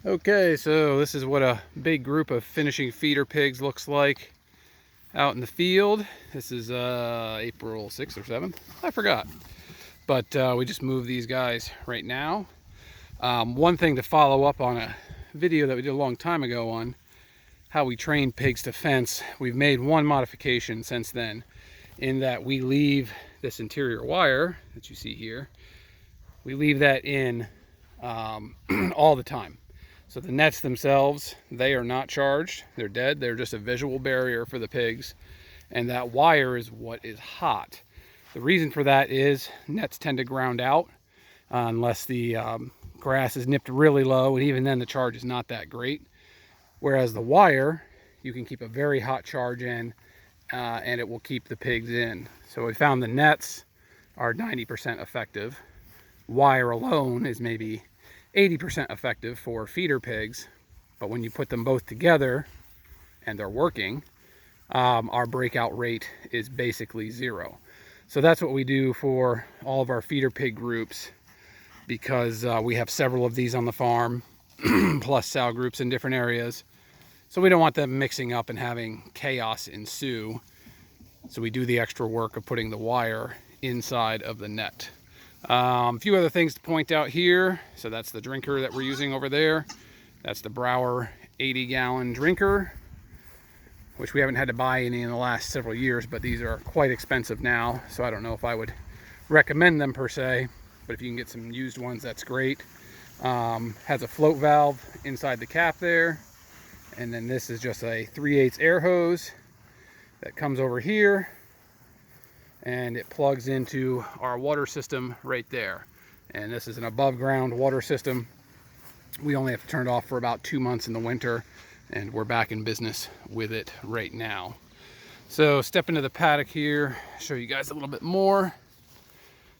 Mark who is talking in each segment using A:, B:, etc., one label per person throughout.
A: Okay, so this is what a big group of finishing feeder pigs looks like out in the field. This is April 6th or 7th. I forgot. But we just moved these guys right now. One thing to follow up on a video that we did a long time ago on how we train pigs to fence. We've made one modification since then, in that we leave this interior wire that you see here, we leave that in all the time. So the nets themselves, they are not charged. They're dead. They're just a visual barrier for the pigs. And that wire is what is hot. The reason for that is nets tend to ground out unless the grass is nipped really low, and even then the charge is not that great. Whereas the wire, you can keep a very hot charge in and it will keep the pigs in. So we found the nets are 90% effective. Wire alone is maybe 80% effective for feeder pigs, but when you put them both together and they're working, our breakout rate is basically zero. So that's what we do for all of our feeder pig groups, because we have several of these on the farm, plus sow groups in different areas. So we don't want them mixing up and having chaos ensue. So we do the extra work of putting the wire inside of the net. A few other things to point out here. So that's the drinker that we're using over there. That's the Brower 80-gallon drinker, which we haven't had to buy any in the last several years, but these are quite expensive now. So I don't know if I would recommend them per se, but if you can get some used ones, that's great. Has a float valve inside the cap there. And then this is just a 3/8 air hose that comes over here, and it plugs into our water system right there. And this is an above ground water system. We only have to turn it off for about 2 months in the winter, and we're back in business with it right now. So step into the paddock here, show you guys a little bit more.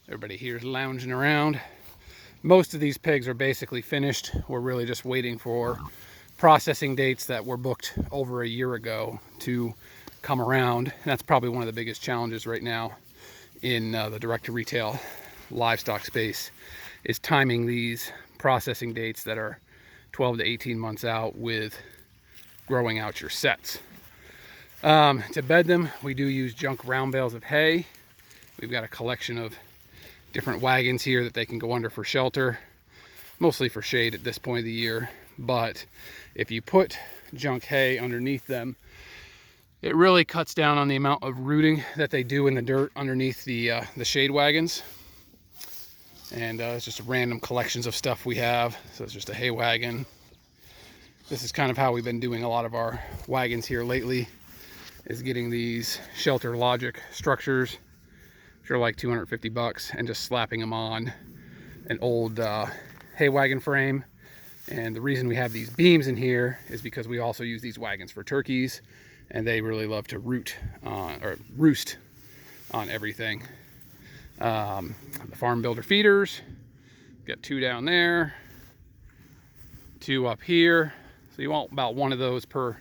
A: Everybody here is lounging around. Most of these pigs are basically finished. We're really just waiting for processing dates that were booked over a year ago to come around. And that's probably one of the biggest challenges right now in the direct-to-retail livestock space, is timing these processing dates that are 12 to 18 months out with growing out your sets. To bed them, we do use junk round bales of hay. We've got a collection of different wagons here that they can go under for shelter, mostly for shade at this point of the year. But if you put junk hay underneath them, it really cuts down on the amount of rooting that they do in the dirt underneath the shade wagons. And it's just random collections of stuff we have. So it's just a hay wagon. This is kind of how we've been doing a lot of our wagons here lately, is getting these Shelter Logic structures, which are like 250 bucks, and just slapping them on an old hay wagon frame. And the reason we have these beams in here is because we also use these wagons for turkeys, and they really love to roost on everything. The FarmBuilder feeders, got 2 down there, 2 up here. So you want about 1 of those per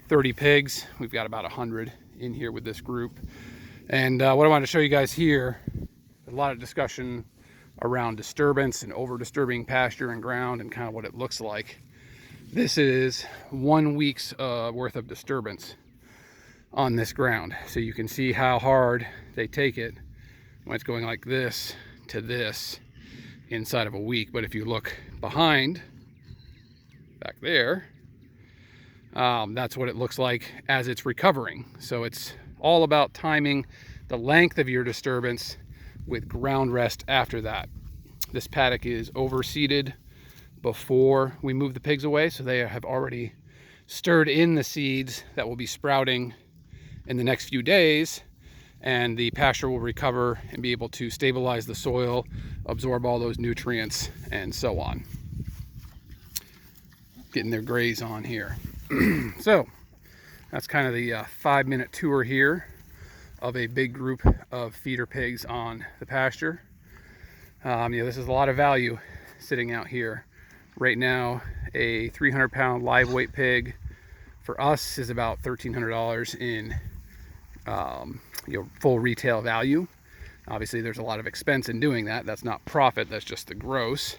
A: 30 pigs. We've got about 100 in here with this group. And what I wanted to show you guys here, a lot of discussion around disturbance and over disturbing pasture and ground and kind of what it looks like. This is 1 week's worth of disturbance on this ground. So you can see how hard they take it when it's going like this to this inside of a week. But if you look behind, back there, that's what it looks like as it's recovering. So it's all about timing the length of your disturbance with ground rest after that. This paddock is overseeded before we move the pigs away, so they have already stirred in the seeds that will be sprouting in the next few days, and the pasture will recover and be able to stabilize the soil, absorb all those nutrients, and so on. Getting their graze on here. So that's kind of the 5-minute tour here of a big group of feeder pigs on the pasture. This is a lot of value sitting out here. Right now, a 300-pound live weight pig for us is about $1,300 in full retail value. Obviously, there's a lot of expense in doing that. That's not profit, that's just the gross.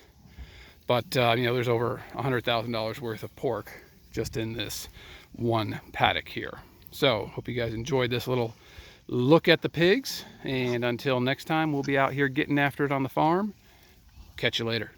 A: But you know, there's over $100,000 worth of pork just in this one paddock here. So hope you guys enjoyed this little look at the pigs, and until next time, we'll be out here getting after it on the farm. Catch you later.